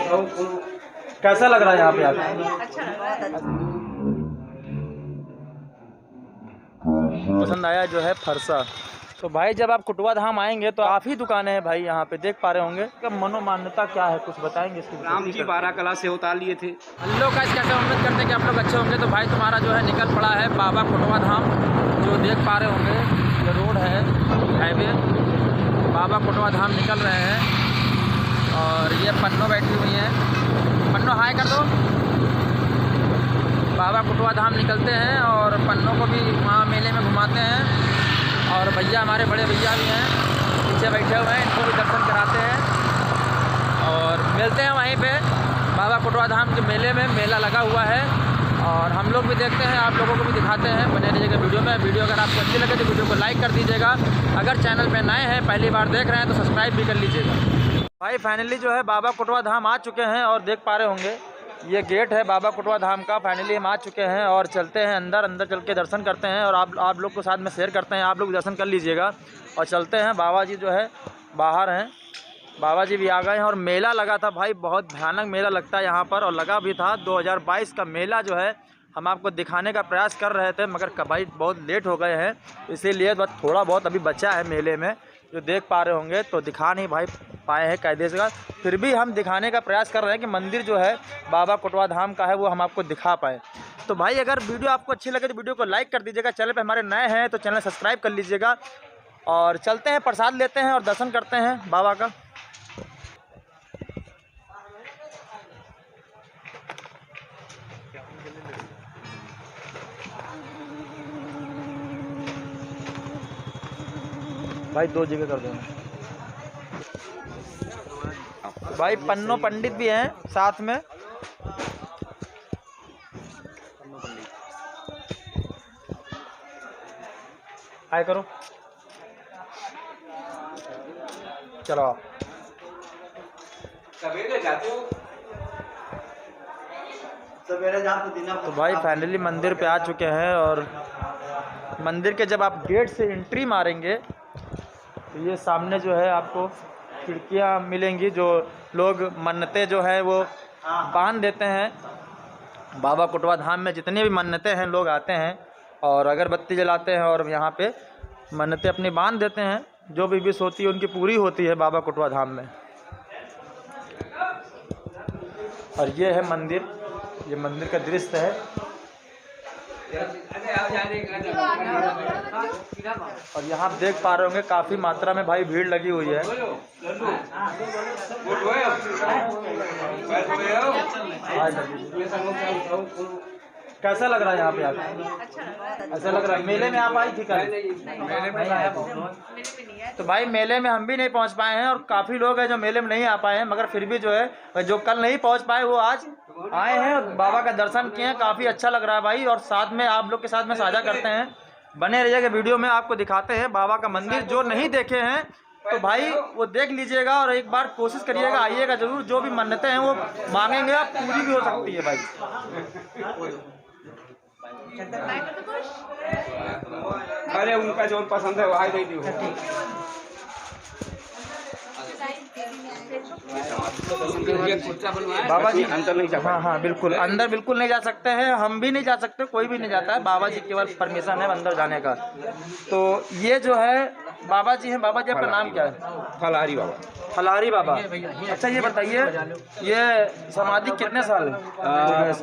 कैसा लग रहा है यहाँ पे आपको? अच्छा लग रहा है। पसंद आया जो है फरसा। तो भाई जब आप कुटवा धाम आएंगे तो काफ़ी दुकानें हैं भाई, यहाँ पे देख पा रहे होंगे। क्या मनोमान्यता क्या है, कुछ बताएंगे इसकी? राम जी 12 कला से उतार लिए थे। हेलो गाइस, कैसे उम्मीद करते हैं कि आप लोग अच्छे होंगे। तो भाई तुम्हारा जो है निकल पड़ा है बाबा कुटवा धाम, जो देख पा रहे होंगे ये रोड है, हाईवे। बाबा कुटवा धाम निकल रहे हैं और ये पन्नो बैठी हुई हैं। पन्नो हाय कर दो। बाबा कुटवा धाम निकलते हैं और पन्नों को भी वहाँ मेले में घुमाते हैं। और भैया हमारे बड़े भैया भी हैं पीछे बैठे हुए हैं, इनको भी दर्शन कराते हैं और मिलते हैं वहीं पे बाबा कुटवा धाम के मेले में। मेला लगा हुआ है और हम लोग भी देखते हैं, आप लोगों को भी दिखाते हैं। बने रहिएगा वीडियो में। वीडियो अगर आपको अच्छी लगे तो वीडियो को लाइक कर दीजिएगा। अगर चैनल पे नए हैं, पहली बार देख रहे हैं, तो सब्सक्राइब भी कर लीजिएगा। भाई फाइनली जो है बाबा कुटवा धाम आ चुके हैं और देख पा रहे होंगे ये गेट है बाबा कुटवा धाम का। फाइनली हम आ चुके हैं और चलते हैं अंदर चल के दर्शन करते हैं और आप लोग को साथ में शेयर करते हैं। आप लोग दर्शन कर लीजिएगा और चलते हैं। बाबा जी जो है बाहर हैं, बाबा जी भी आ गए हैं। और मेला लगा था भाई, बहुत भयानक मेला लगता है यहाँ पर, और लगा भी था। 2022 का मेला जो है हम आपको दिखाने का प्रयास कर रहे थे, मगर भाई बहुत लेट हो गए हैं, इसीलिए बस थोड़ा बहुत अभी बचा है मेले में, जो देख पा रहे होंगे। तो दिखा नहीं भाई पाए हैं कायदे से, फिर भी हम दिखाने का प्रयास कर रहे हैं कि मंदिर जो है बाबा कुटवा धाम का है वो हम आपको दिखा पाए। तो भाई अगर वीडियो आपको अच्छी लगे तो वीडियो को लाइक कर दीजिएगा। चैनल पे हमारे नए हैं तो चैनल सब्सक्राइब कर लीजिएगा। और चलते हैं, प्रसाद लेते हैं और दर्शन करते हैं बाबा का। भाई 2 जगह कर देना। भाई पन्नो पंडित भी हैं साथ में। हाय करो, चलो आप सवेरे जाते हो। तो भाई फाइनली मंदिर पे आ चुके हैं और मंदिर के जब आप गेट से एंट्री मारेंगे तो ये सामने जो है आपको खिड़कियाँ मिलेंगी, जो लोग मन्नतें जो है वो बांध देते हैं। बाबा कुटवा धाम में जितनी भी मन्नतें हैं लोग आते हैं और अगरबत्ती जलाते हैं और यहाँ पे मन्नतें अपनी बांध देते हैं। जो भी विश होती है उनकी पूरी होती है बाबा कुटवा धाम में। और ये है मंदिर, ये मंदिर का दृश्य है। और यहाँ देख पा रहे होंगे काफ़ी मात्रा में भाई भीड़ लगी हुई है। कैसा लग रहा है यहाँ पे आपको? अच्छा लग रहा है। ऐसा लग रहा है मेले में आप आई थी कल? नहीं आए थे। तो भाई मेले में हम भी नहीं पहुँच पाए हैं और काफ़ी लोग हैं जो मेले में नहीं आ पाए हैं, मगर फिर भी जो है जो कल नहीं पहुँच पाए वो आज आए हैं और बाबा का दर्शन किए हैं। काफ़ी अच्छा लग रहा है भाई। और साथ में आप लोग के साथ में साझा करते हैं। बने रहिएगा वीडियो में, आपको दिखाते हैं बाबा का मंदिर। जो नहीं देखे हैं तो भाई वो देख लीजिएगा और एक बार कोशिश करिएगा, आइएगा ज़रूर। जो भी मन्नतें हैं वो मांगेंगे आप, पूरी भी हो सकती है भाई। अरे उनका जो पसंद है वो आई नहीं हो। बाबा जी अंदर नहीं जा। हाँ बिल्कुल, अंदर बिल्कुल नहीं जा सकते हैं, हम भी नहीं जा सकते, कोई भी नहीं जाता है। बाबा जी केवल परमिशन है अंदर जाने का। तो ये जो है बाबा जी हैं। बाबा जी आपका नाम क्या है? फलारी बाबा। फलारी बाबा। अच्छा ये बताइए, ये समाधि कितने साल है?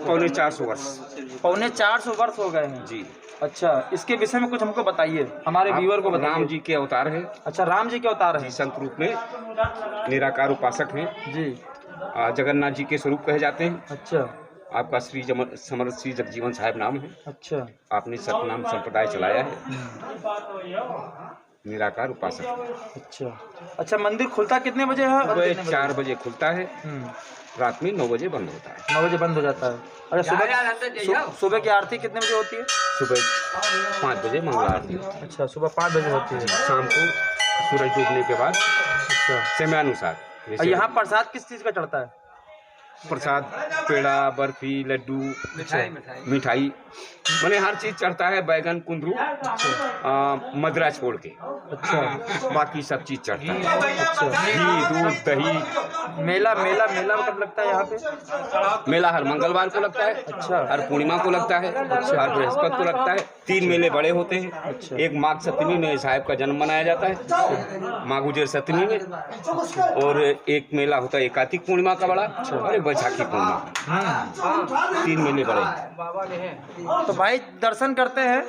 पौने 400 वर्ष। पौने 400 वर्ष हो गए हैं जी। अच्छा, इसके विषय में कुछ हमको बताइए, हमारे व्यूअर को बताइए। राम जी के अवतार हैं। अच्छा, राम जी के अवतार जी, हैं। संत रूप में निराकार उपासक हैं जी। जगन्नाथ जी के स्वरूप कहे जाते हैं। अच्छा। आपका समर्थ श्री जगजीवन साहब नाम है। अच्छा। आपने सतनाम संप्रदाय चलाया है। निराकार उपासक। अच्छा अच्छा, मंदिर खुलता कितने बजे है? सुबह 4 बजे खुलता है, रात में 9 बजे बंद होता है। 9 बजे बंद हो जाता है। अरे सुबह की आरती कितने बजे होती है? सुबह 5 बजे मंगला आरती होती है। अच्छा, सुबह 5 बजे होती है। शाम को सूरज डूबने के बाद अच्छा, समयानुसार। और यहाँ प्रसाद किस चीज़ का चढ़ता है? प्रसाद, पेड़ा, बर्फी, लड्डू, मिठाई, मैंने हर चीज चढ़ता है। बैगन, कुंदरू, मदरा छोड़ के अच्छा बाकी सब चीज चढ़ता है। अच्छा। घी, दूध, दही। मेला मेला मेला कब लगता है यहाँ पे? मेला हर मंगलवार को लगता है, अच्छा। हर पूर्णिमा को लगता है, हर बृहस्पति को लगता है। 3 मेले बड़े होते हैं। अच्छा। एक माघ सप्तमी में साहिब का जन्म मनाया जाता है, माघ गुजर सप्तमी में, और एक मेला होता है एक कार्तिक पूर्णिमा का बड़ा, और एक बैसाखी पूर्णिमा। 3 मेले बड़े हैं। तो भाई दर्शन करते हैं।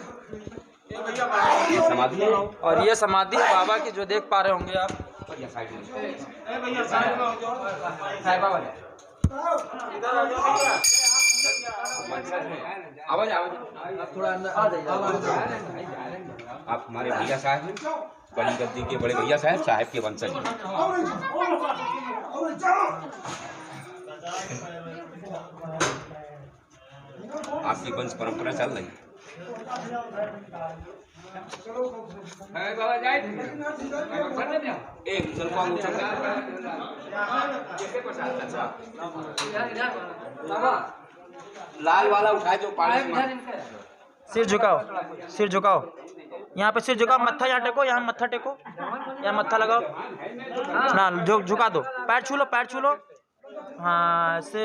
ये समाधि है। और ये समाधि है बाबा की, जो देख पा रहे होंगे आप। आवाज थोड़ा अंदर आ जाइए। आप हमारे भैया साहब हैं, बड़ी गद्दी के बड़े भैया साहब के वंशज हैं। आपकी वंश परंपरा चल रही है। लाल वाला उठाए जो पानी में। सिर झुकाओ, सिर झुकाओ। यहाँ पे सिर झुकाओ, मत्था यहाँ टेको, यहाँ मत्था टेको, यहाँ मत्था लगाओ ना, झुका दो। पैर छू लो, पैर छू लो। हाँ ऐसे।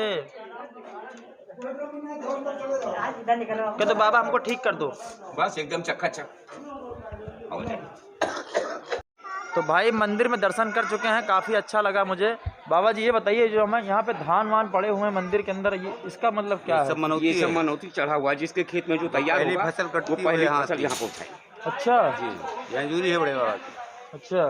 क्या तो बाबा हमको ठीक कर दो। बस एकदम चकाचक। तो भाई मंदिर में दर्शन कर चुके हैं, काफ़ी अच्छा लगा मुझे। बाबा जी ये बताइए, जो हमें यहाँ पे धान वान पड़े हुए हैं मंदिर के अंदर, ये इसका मतलब क्या है? ये सब मनौती चढ़ा हुआ है, जिसके खेत में जो तैयार होगा फसल कटती वो पहले है, फसल यहाँ पहुँचाए। अच्छा जी, मंजूरी है बड़े बाबा की। अच्छा,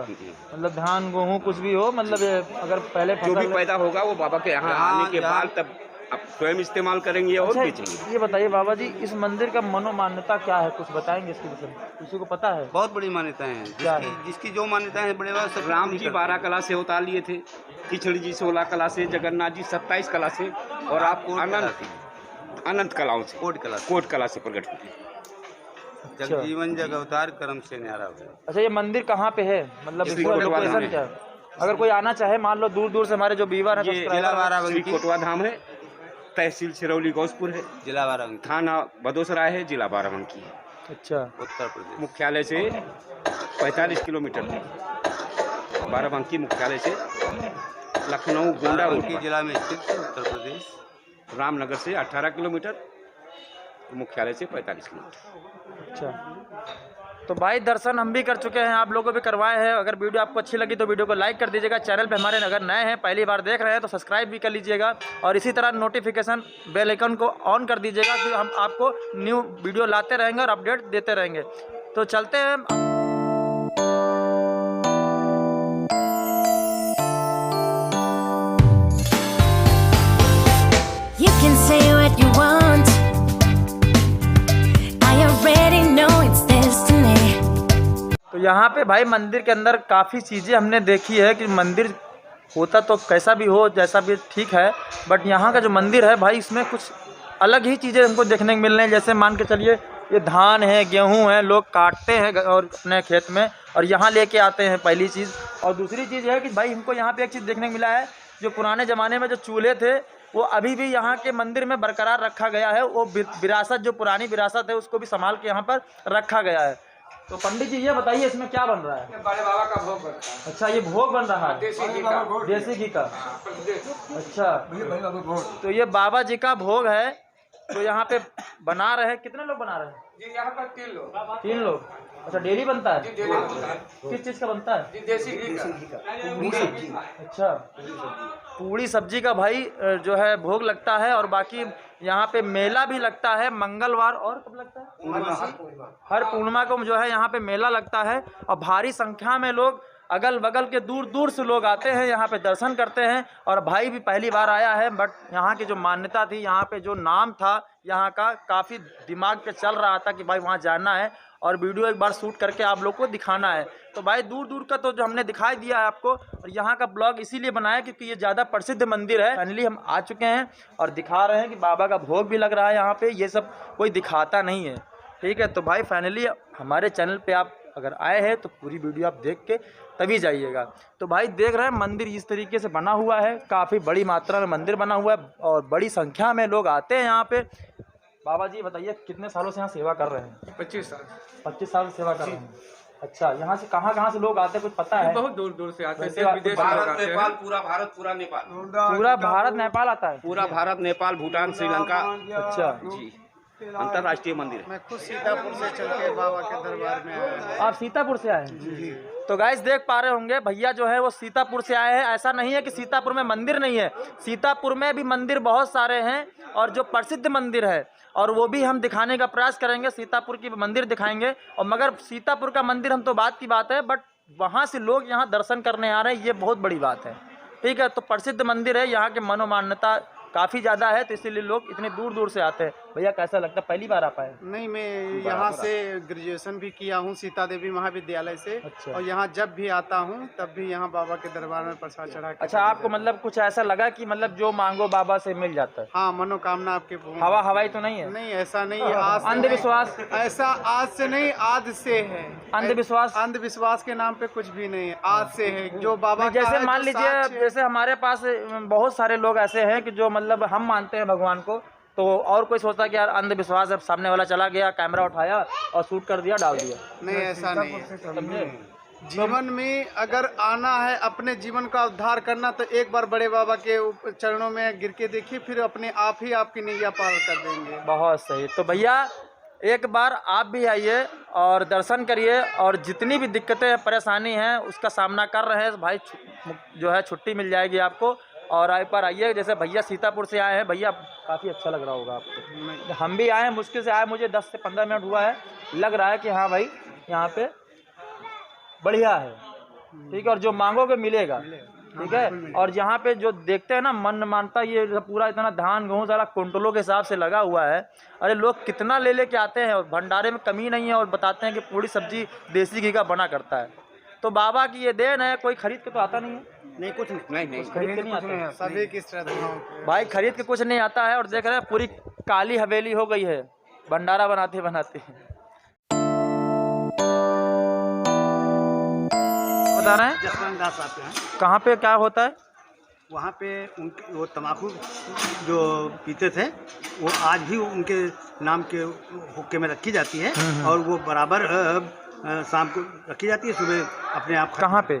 मतलब धान गेहूँ कुछ भी हो, मतलब ये अगर पहले जो भी पैदा होगा वो बाबा के यहाँ आने के बाद तब अब स्वयं इस्तेमाल करेंगे और बेचेंगे। ये बताइए बाबा जी, इस मंदिर का मनोमान्यता क्या है, कुछ बताएंगे इसके विषय में? किसी को पता है? बहुत बड़ी मान्यताएं हैं, क्या है? जिसकी जो मान्यताएं हैं बड़े बाबा सब राम जी 12 कला से अवतार लिए थे, किचड़ी जी 16 कला से, जगन्नाथ जी 27 कला से, और आप अनंत कलाओं से, कोट कला से प्रकट हुए। जगजीवन जग अवतार कर्म से न्यारा हुआ। अच्छा, ये मंदिर कहाँ पे है, मतलब श्री इसका कोटवा लोकेशन धाम क्या है? अगर कोई आना चाहे, मान लो दूर दूर से हमारे जो व्यूअर हैं, ये श्री कोटवा धाम है, तहसील सिरौली गौसपुर है, जिला बाराबंकी, थाना बदोसराय है, जिला बाराबंकी है। अच्छा, उत्तर प्रदेश। मुख्यालय से 45 किलोमीटर दूर, बाराबंकी मुख्यालय से लखनऊ गोंडा रोड बाराबंकी जिला में स्थित है, उत्तर प्रदेश। रामनगर से 18 किलोमीटर, मुख्यालय से 45 किलोमीटर। अच्छा। तो भाई दर्शन हम भी कर चुके हैं, आप लोगों को भी करवाए हैं। अगर वीडियो आपको अच्छी लगी तो वीडियो को लाइक कर दीजिएगा। चैनल पे हमारे अगर नए हैं, पहली बार देख रहे हैं, तो सब्सक्राइब भी कर लीजिएगा, और इसी तरह नोटिफिकेशन बेल आइकन को ऑन कर दीजिएगा कि हम आपको न्यू वीडियो लाते रहेंगे और अपडेट देते रहेंगे। तो चलते हैं। You can say what you want. I already know it's destiny. तो यहाँ पे भाई मंदिर के अंदर काफ़ी चीज़ें हमने देखी है कि मंदिर होता तो कैसा भी हो, जैसा भी ठीक है, बट यहाँ का जो मंदिर है भाई, इसमें कुछ अलग ही चीज़ें हमको देखने को मिल रही हैं। जैसे मान के चलिए, ये धान है, गेहूँ है, लोग काटते हैं और अपने खेत में, और यहाँ लेके आते हैं, पहली चीज़। और दूसरी चीज़ है कि भाई हमको यहाँ पे एक चीज़ देखने को मिला है, जो पुराने ज़माने में जो चूल्हे थे वो अभी भी यहाँ के मंदिर में बरकरार रखा गया है। वो विरासत, जो पुरानी विरासत है, उसको भी संभाल के यहाँ पर रखा गया है। तो पंडित जी ये बताइए, इसमें क्या बन रहा है? बड़े बाबा का भोग बनता है, अच्छा, ये भोग बन रहा है देसी घी का। देसी घी का। अच्छा, तो ये बाबा जी का भोग है, तो यहाँ पे बना रहे हैं। कितने लोग बना रहे हैं? जी यहाँ पर 3 लोग। 3 लोग। अच्छा, डेली बनता है? डेली बनता है। किस चीज़ का बनता है? जी देसी घी का। अच्छा, पूड़ी सब्जी का भाई जो है भोग लगता है। और बाकी यहाँ पे मेला भी लगता है मंगलवार, और कब लगता है? हर पूर्णिमा को जो है यहाँ पे मेला लगता है, और भारी संख्या में लोग अगल बगल के दूर दूर से लोग आते हैं, यहाँ पे दर्शन करते हैं। और भाई भी पहली बार आया है, बट यहाँ की जो मान्यता थी, यहाँ पे जो नाम था यहाँ का, काफ़ी दिमाग पे चल रहा था कि भाई वहाँ जाना है और वीडियो एक बार शूट करके आप लोग को दिखाना है। तो भाई दूर दूर का तो जो हमने दिखाई दिया है आपको, और यहाँ का ब्लॉग इसीलिए बनाया क्योंकि ये ज़्यादा प्रसिद्ध मंदिर है। फाइनली हम आ चुके हैं और दिखा रहे हैं कि बाबा का भोग भी लग रहा है यहाँ पे। ये सब कोई दिखाता नहीं है, ठीक है। तो भाई फाइनली हमारे चैनल पे आप अगर आए हैं तो पूरी वीडियो आप देख के तभी जाइएगा। तो भाई देख रहे हैं मंदिर इस तरीके से बना हुआ है, काफ़ी बड़ी मात्रा में मंदिर बना हुआ है और बड़ी संख्या में लोग आते हैं यहाँ पे। बाबा जी बताइए कितने सालों से यहाँ सेवा कर रहे हैं? 25 साल। 25 साल से सेवा कर रहे हैं। अच्छा, यहाँ से कहाँ से लोग आते हैं, कुछ पता है? बहुत दूर दूर से आते हैं, वैसे देश आप विदेश से लोग भारत आते हैं। नेपाल, पूरा भारत, पूरा नेपाल, पूरा भारत नेपाल आता है? पूरा भारत नेपाल भूटान श्रीलंका। अच्छा जी, अंतर्राष्ट्रीय मंदिर है। मैं खुद सीतापुर से चल के बाबा के दरबार में आया। आप सीतापुर से आए हैं? तो गाइस देख पा रहे होंगे भैया जो है वो सीतापुर से आए हैं। ऐसा नहीं है कि सीतापुर में मंदिर नहीं है, सीतापुर में भी मंदिर बहुत सारे हैं और जो प्रसिद्ध मंदिर है और वो भी हम दिखाने का प्रयास करेंगे, सीतापुर की मंदिर दिखाएंगे। और मगर सीतापुर का मंदिर हम तो बात की बात है, बट वहाँ से लोग यहाँ दर्शन करने आ रहे हैं, ये बहुत बड़ी बात है। ठीक है, तो प्रसिद्ध मंदिर है, यहाँ के मनोमान्यता काफ़ी ज़्यादा है, तो इसीलिए लोग इतने दूर दूर से आते हैं। भैया कैसा लगता है, पहली बार आ पाए? नहीं, मैं यहाँ से ग्रेजुएशन भी किया हूँ सीता देवी महाविद्यालय से। अच्छा। और यहाँ जब भी आता हूँ तब भी यहाँ बाबा के दरबार में प्रसाद चढ़ा के। अच्छा, आपको मतलब कुछ ऐसा लगा कि मतलब जो मांगो बाबा से मिल जाता है? हाँ, मनोकामना आपके पूर्ण। हवाई तो नहीं है? नहीं, ऐसा नहीं है। आज से अंधविश्वास? ऐसा आज से नहीं, आज से है। अंधविश्वास? अंधविश्वास के नाम पे कुछ भी नहीं है, आज से है जो बाबा का जैसे है, मान जो लीजिए, साक्ष्य है। जैसे हमारे पास बहुत सारे लोग ऐसे हैं कि जो मतलब हम मानते हैं भगवान को, तो और कोई सोचता है कि यार अंधविश्वास है, सामने वाला चला गया, कैमरा उठाया और शूट कर दिया, डाल दिया। नहीं, ऐसा नहीं है। समझे? जीवन में अगर आना है, अपने जीवन का उद्धार करना, तो एक बार बड़े बाबा के चरणों में गिर के देखिए, फिर अपने आप ही आपकी नैया पार कर देंगे। बहुत सही। तो भैया एक बार आप भी आइए और दर्शन करिए, और जितनी भी दिक्कतें परेशानी हैं उसका सामना कर रहे हैं भाई, जो है छुट्टी मिल जाएगी आपको। और एक बार आइए, जैसे भैया सीतापुर से आए हैं, भैया काफ़ी अच्छा लग रहा होगा आपको। हम भी आए हैं, मुश्किल से आए, मुझे 10 से 15 मिनट हुआ है, लग रहा है कि हाँ भाई यहाँ पे बढ़िया है। ठीक है, और जो मांगोगे मिलेगा। ठीक है, और यहाँ पे जो देखते हैं ना मन मानता, ये पूरा इतना धान गेहूँ सारा कुंटलों के हिसाब से लगा हुआ है। अरे लोग कितना ले लेके आते हैं, और भंडारे में कमी नहीं है, और बताते हैं कि पूरी सब्जी देसी घी का बना करता है। तो बाबा की ये देन है, कोई खरीद के तो आता नहीं है। नहीं, कुछ नहीं, नहीं, खरीद के नहीं आता है सभी की श्रद्धाओं पे। भाई, खरीद के कुछ नहीं आता है। और देख रहे हैं पूरी काली हवेली हो गई है भंडारा बनाते बनाते। बता रहे हैं जसवंत दास आते हैं, कहाँ पे क्या होता है? वहाँ पे उनके वो तम्बाकू जो पीते थे, वो आज भी उनके नाम के हुक्के में रखी जाती है। और वो बराबर शाम को रखी जाती है, सुबह अपने आप कहाँ पे?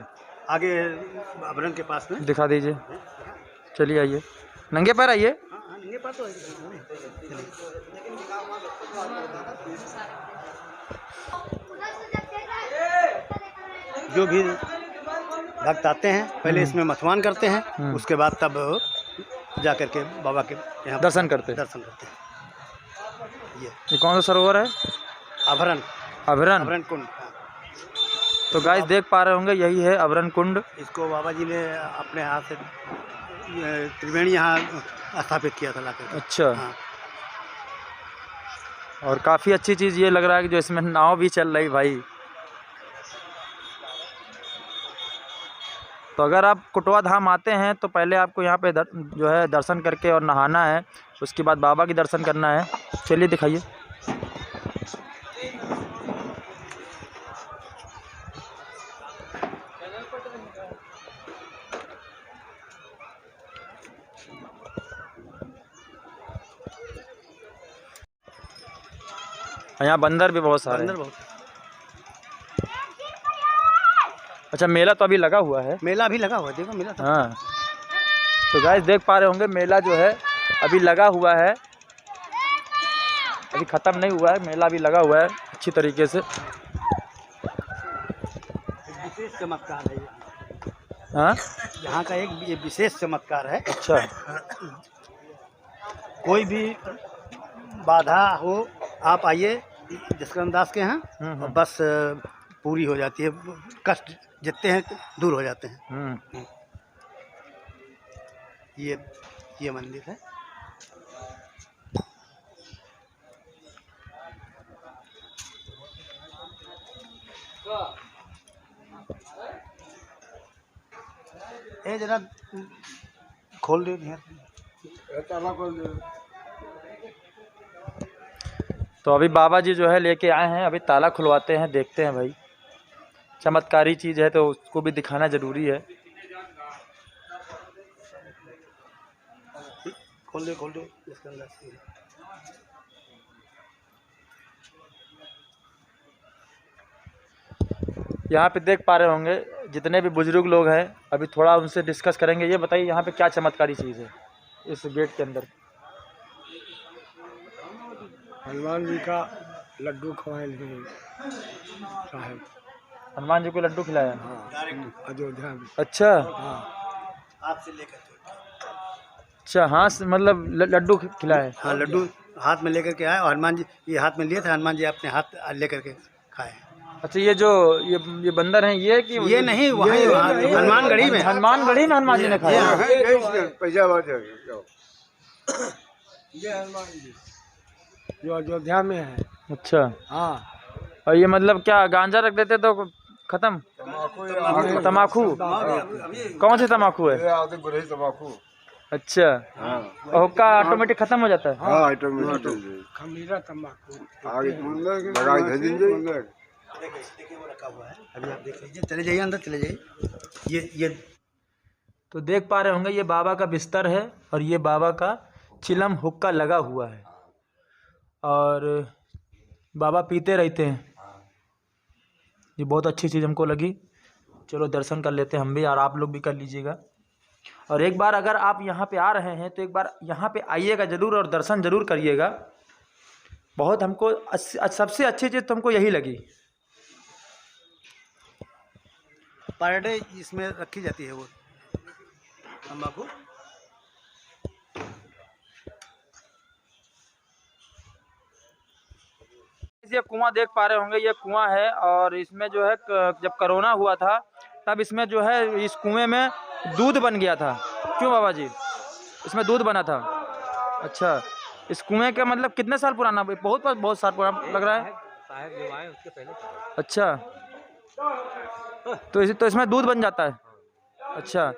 आगे अभरन के पास में। दिखा दीजिए, चलिए आइए, नंगे पैर आइए। ये बात तो है। जो भी भक्त आते हैं पहले इसमें मथवान करते हैं, उसके बाद तब जा करके बाबा के यहाँ दर्शन करते हैं। दर्शन करते हैं। ये कौन सा सरोवर है? अभरन, अभरन। अभरन कुंड। तो गाइस देख पा रहे होंगे, यही है अभरन कुंड। इसको बाबा जी ने अपने हाथ से त्रिवेणी यहाँ स्थापित किया था लाकर। अच्छा। हाँ। और काफ़ी अच्छी चीज़ ये लग रहा है कि जो इसमें नाव भी चल रही भाई। तो अगर आप कुटवा धाम आते हैं तो पहले आपको यहाँ पे जो है दर्शन करके और नहाना है, उसके बाद बाबा की दर्शन करना है। चलिए दिखाइए। यहाँ बंदर भी बहुत सारे हैं। अंदर बहुत अच्छा, मेला तो अभी लगा हुआ है? मेला भी लगा हुआ है, देखो मेला तो। हाँ, तो गाइस देख पा रहे होंगे मेला जो है अभी लगा हुआ है, अभी ख़त्म नहीं हुआ है, मेला भी लगा हुआ है अच्छी तरीके से। विशेष चमत्कार है हाँ, यहाँ का, एक ये विशेष चमत्कार है। अच्छा। कोई भी बाधा हो, आप आइए जसवंत दास के यहाँ, और बस पूरी हो जाती है, कष्ट जितने हैं दूर हो जाते हैं। ये मंदिर है। ये जरा खोल दे, ताला खोल दे। तो अभी बाबा जी जो है लेके आए हैं, अभी ताला खुलवाते हैं, देखते हैं भाई। चमत्कारी चीज़ है तो उसको भी दिखाना ज़रूरी है। खोल दो इसके अंदर। यहाँ पे देख पा रहे होंगे जितने भी बुजुर्ग लोग हैं, अभी थोड़ा उनसे डिस्कस करेंगे। ये बताइए यहाँ पे क्या चमत्कारी चीज़ है इस गेट के अंदर? हनुमान जी का लड्डू खवाए साहब। हनुमान जी को लड्डू खिलाया? हाँ, अयोध्या में। अच्छा हाथ से लेकर अच्छा, हाँ मतलब लड्डू खिलाया? हाँ, लड्डू हाथ में लेकर के आए और हनुमान जी ये हाथ में लिए थे, हनुमान जी अपने हाथ लेकर के खाए। अच्छा, ये जो ये बंदर हैं ये कि ये नहीं, वहाँ हनुमानगढ़ी में। हनुमानगढ़ी में हनुमान जी ने खाया? जो अयोध्या में है। अच्छा, हाँ। और ये मतलब क्या गांजा रख देते तो खत्म? तम्बाकू? कौन सी तम्बाकू है? अच्छा, और हुक्का ऑटोमेटिक खत्म हो जाता है? खमीरा तम्बाकू। देखिए वो रखा हुआ है, अभी आप देख लीजिए। चले जाइए अंदर, चले जाइए। ये तो देख पा रहे होंगे ये बाबा का बिस्तर है और ये बाबा का चिलम हुक्का लगा हुआ है और बाबा पीते रहते हैं। ये बहुत अच्छी चीज़ हमको लगी। चलो दर्शन कर लेते हैं हम भी और आप लोग भी कर लीजिएगा। और एक बार अगर आप यहाँ पे आ रहे हैं तो एक बार यहाँ पे आइएगा ज़रूर और दर्शन ज़रूर करिएगा। बहुत हमको सबसे अच्छी चीज़ तो हमको यही लगी। पर डे इसमें रखी जाती है वो तम्बाकू। ये कुआं देख पा रहे होंगे, ये कुआं है और इसमें जो है जब कोरोना हुआ था तब इसमें जो है इस कुएं में दूध बन गया था। क्यों बाबा जी? इसमें दूध बना था। अच्छा, इस कुएं का मतलब कितने साल पुराना? बहुत साल पुराना लग रहा है। साहब जो आए उसके पहले। अच्छा, तो इसमें दूध बन जाता है? अच्छा,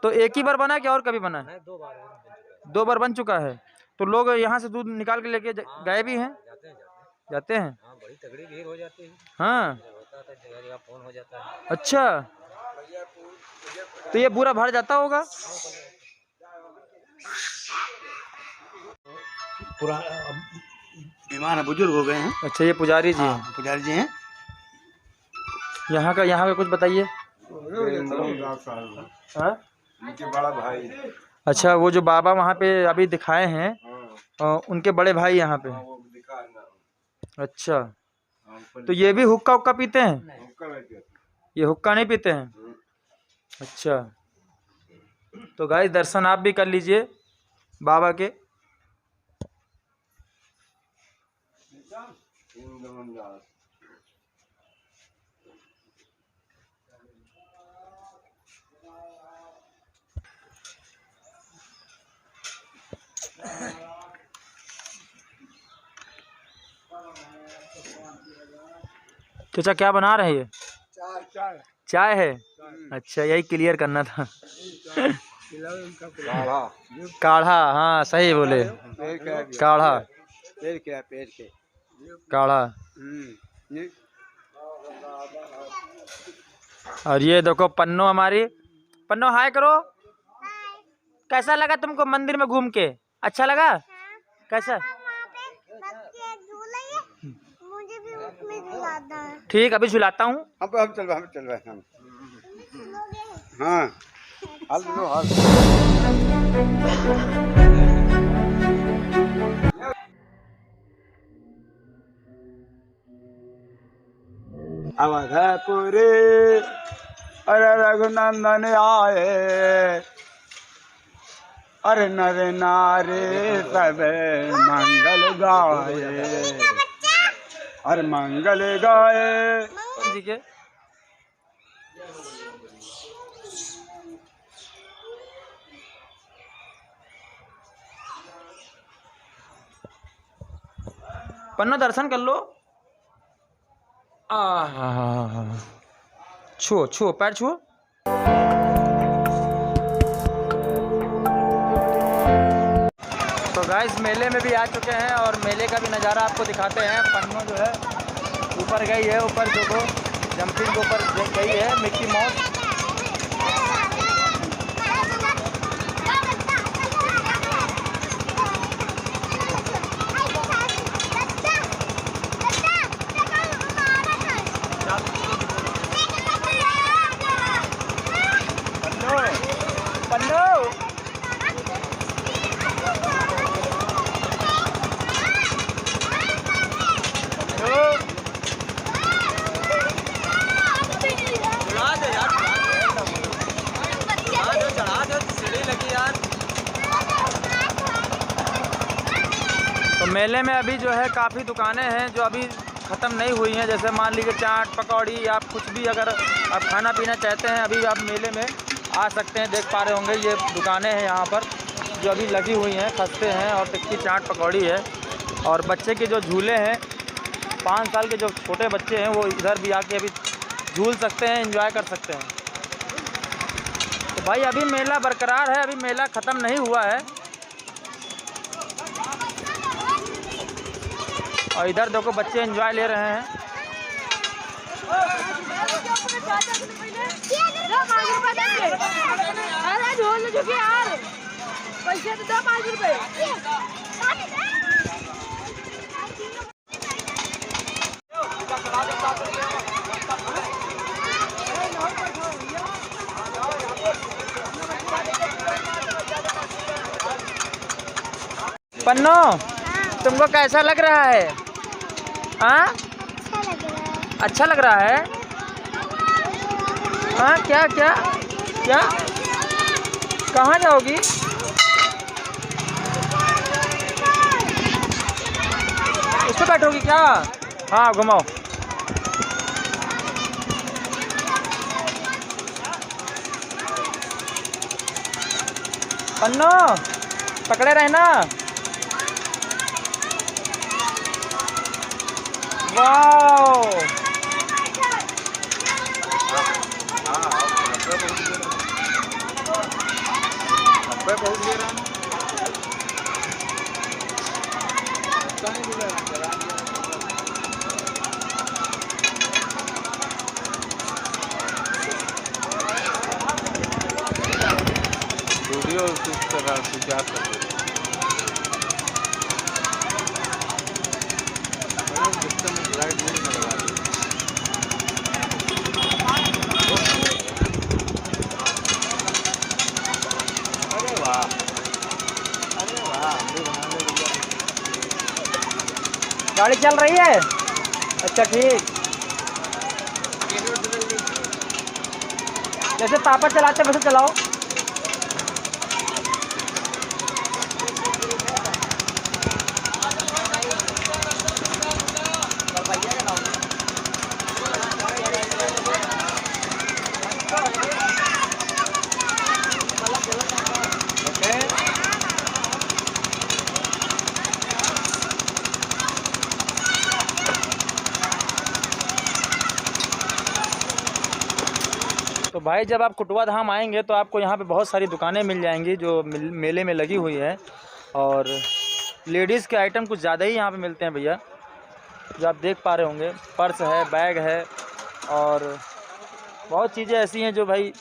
तो एक ही बार बना है कि और कभी बना है? 2 बार बन चुका है। तो लोग यहाँ से दूध निकाल के लेके गए भी हैं? जाते हैं। हाँ, बड़ी तगड़ी भीड़ हो जाती है। हाँ, होता था, जगह फोन हो जाता है। अच्छा, तो ये पूरा भर जाता होगा? पूरा बीमार है, बुजुर्ग हो गए हैं। अच्छा, ये पुजारी जी हैं। पुजारी जी हैं। यहाँ का कुछ बताइए। हाँ? बड़ा भाई। अच्छा, वो जो बाबा वहाँ पे अभी दिखाए हैं उनके बड़े भाई यहाँ पे। अच्छा, तो ये भी हुक्का पीते हैं? ये हुक्का नहीं पीते हैं? अच्छा, तो गाइस दर्शन आप भी कर लीजिए बाबा के। चाचा क्या बना रहे हैं ये? चाय है? अच्छा, यही क्लियर करना था। काढ़ा, हाँ सही बोले, काढ़ा। पेड़ के काढ़ा। और ये देखो पन्नो हमारी। पन्नो हाय करो। कैसा लगा तुमको मंदिर में घूम के? अच्छा लगा? कैसा? मुझे भी उसमें झुलाना है। ठीक, अभी झुलाता हूँ। हम चल रहे हैं। हाँ, अवधपुरी अरे रघुनंदन आए, अरे नर नारी सब मंगल गाए, अरे मंगल गाए जी के। पन्ना दर्शन कर लो। छुओ पैर छुओ। तो गाइस मेले में भी आ चुके हैं और मेले का भी नज़ारा आपको दिखाते हैं। पन्नो जो है ऊपर गई है, ऊपर देखो जंपिंग के ऊपर गई है मिक्की माउस। तो मेले में अभी जो है काफ़ी दुकानें हैं जो अभी ख़त्म नहीं हुई हैं। जैसे मान लीजिए चाट पकौड़ी, आप कुछ भी अगर आप खाना पीना चाहते हैं अभी आप मेले में आ सकते हैं। देख पा रहे होंगे ये दुकानें हैं यहाँ पर जो अभी लगी हुई हैं, खस्ते हैं और टिक्की चाट पकौड़ी है। और बच्चे के जो झूले हैं, 5 साल के जो छोटे बच्चे हैं वो इधर भी आके अभी झूल सकते हैं, एंजॉय कर सकते हैं। तो भाई अभी मेला बरकरार है, अभी मेला ख़त्म नहीं हुआ है। और इधर देखो बच्चे एंजॉय ले रहे हैं। पन्नो, तुमको कैसा लग रहा है? हाँ, अच्छा लग रहा है। हाँ, क्या क्या क्या कहाँ जाओगी? इस पे बैठोगी क्या? हाँ, घुमाओ। पन्नो, पकड़े रहना। वाओ, वीडियो किस तरह से क्या करते लाइट नहीं लगा। अरे वाह, अरे वाह, गाड़ी चल रही है? अच्छा ठीक। जैसे पापा चलाते वैसे चलाओ। तो भाई जब आप कुटवा धाम आएंगे तो आपको यहाँ पे बहुत सारी दुकानें मिल जाएंगी जो मेले में लगी हुई है। और लेडीज़ के आइटम कुछ ज़्यादा ही यहाँ पे मिलते हैं भैया, जो आप देख पा रहे होंगे। पर्स है, बैग है और बहुत चीज़ें ऐसी हैं जो भाई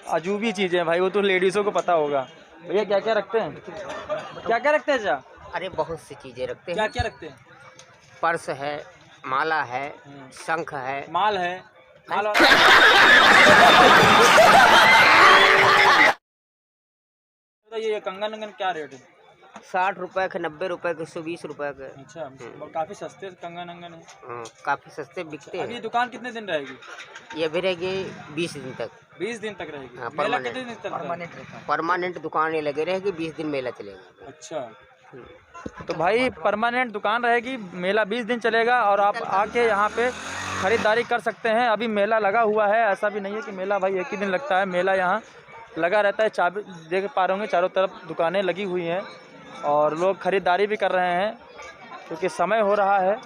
अजूबी चीज़ें हैं भाई, वो तो लेडीज़ों को पता होगा। भैया क्या क्या रखते हैं? क्या क्या रखते हैं? जा अरे बहुत सी चीजें रखते क्या हैं। क्या रखते हैं? पर्स है, माला है, शंख है, माल है, माल और ये कंगन अंगन क्या रेट है? 60 रुपए के, 90 रुपए के, 120 रुपए के। अच्छा, और काफ़ी सस्ते कंगन अंगन है। काफी सस्ते बिकते अब ये हैं। दुकान कितने दिन रहेगी? ये भी रहेगी 20 दिन तक। 20 दिन तक रहेगी। हाँ, मेला कितने दिन तक चलता है? परमानेंट दुकानें लगे रहेगी, 20 दिन मेला चलेगा। अच्छा, तो भाई परमानेंट दुकान रहेगी, मेला 20 दिन चलेगा और आप आके यहाँ पे ख़रीदारी कर सकते हैं। अभी मेला लगा हुआ है, ऐसा भी नहीं है कि मेला भाई एक ही दिन लगता है, मेला यहाँ लगा रहता है। चाबी देख पा रहे होंगे, चारों तरफ दुकानें लगी हुई हैं और लोग ख़रीदारी भी कर रहे हैं क्योंकि समय हो रहा है।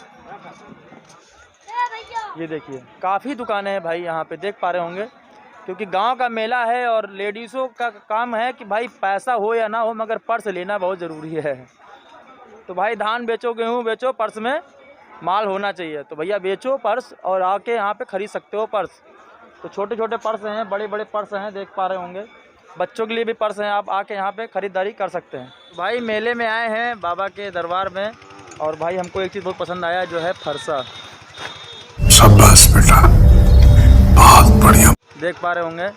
ये देखिए काफ़ी दुकानें हैं भाई यहाँ पे, देख पा रहे होंगे, क्योंकि गांव का मेला है और लेडीज़ों का काम है कि भाई पैसा हो या ना हो मगर पर्स लेना बहुत ज़रूरी है। तो भाई धान बेचो, गेहूँ बेचो, पर्स में माल होना चाहिए। तो भैया बेचो पर्स और आके यहाँ पे खरीद सकते हो पर्स। तो छोटे छोटे पर्स हैं, बड़े बड़े पर्स हैं, देख पा रहे होंगे। बच्चों के लिए भी पर्स हैं, आप आके यहाँ पे ख़रीदारी कर सकते हैं। भाई मेले में आए हैं बाबा के दरबार में, और भाई हमको एक चीज़ बहुत पसंद आया जो है फरसा। शाबाश बेटा, बहुत बढ़िया। देख पा रहे होंगे।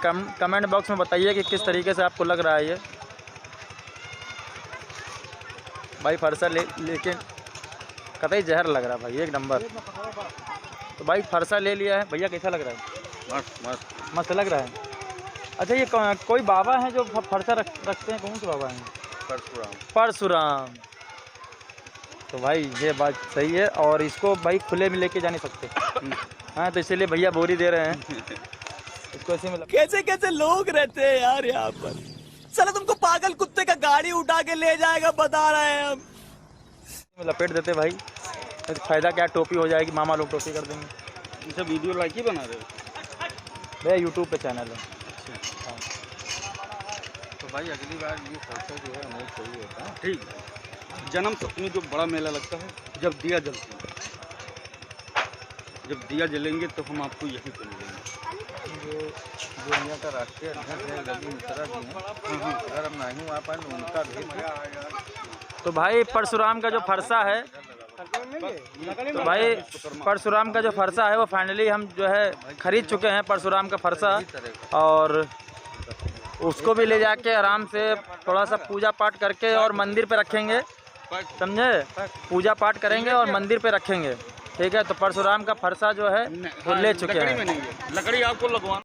कमेंट बॉक्स में बताइए कि किस तरीके से आपको लग रहा है ये। भाई फरसा लेकिन कतई जहर लग रहा है भाई, एक नंबर। तो भाई फरसा ले लिया है भैया, कैसा लग रहा है? मस्त मस्त लग रहा है। अच्छा ये कोई बाबा हैं जो फरसा रखते हैं, कौन से बाबा हैं? परशुराम। तो भाई ये बात सही है, और इसको भाई खुले में लेके जा नहीं सकते। हाँ, तो इसीलिए भैया बोरी दे रहे हैं इसको ऐसे में। कैसे कैसे लोग रहते हैं यार यहाँ पर। साला तुमको पागल कुत्ते का गाड़ी उठा के ले जाएगा, बता रहे हैं हम। लपेट देते भाई, तो फायदा क्या, टोपी हो जाएगी, मामा लोग टोपी कर देंगे। अच्छा वीडियो लाइक ही बना रहे हो? भैया यूट्यूब पे चैनल है। तो भाई अगली बार ये खर्चा जो है हमें चाहिए होता है। ठीक है। जन्म सप्तमी जो बड़ा मेला लगता है, जब दिया जलती है, जब दिया जलेंगे तो हम आपको यहीं पे मिलेंगे। जो दुनिया का राष्ट्रीय अध्यक्ष है रवि मिश्रा जी हैं, अगर हम नहीं आ पाए तो उनका भी। तो भाई परशुराम का जो फरसा है, तो भाई परशुराम का जो फरसा है वो फाइनली हम जो है ख़रीद चुके हैं परशुराम का फरसा, और उसको भी ले जाके आराम से थोड़ा सा पूजा पाठ करके और मंदिर पे रखेंगे, समझे? पूजा पाठ करेंगे और मंदिर पे रखेंगे, ठीक है? तो परशुराम का फरसा जो है वो ले चुके हैं। लकड़ी आपको लगवा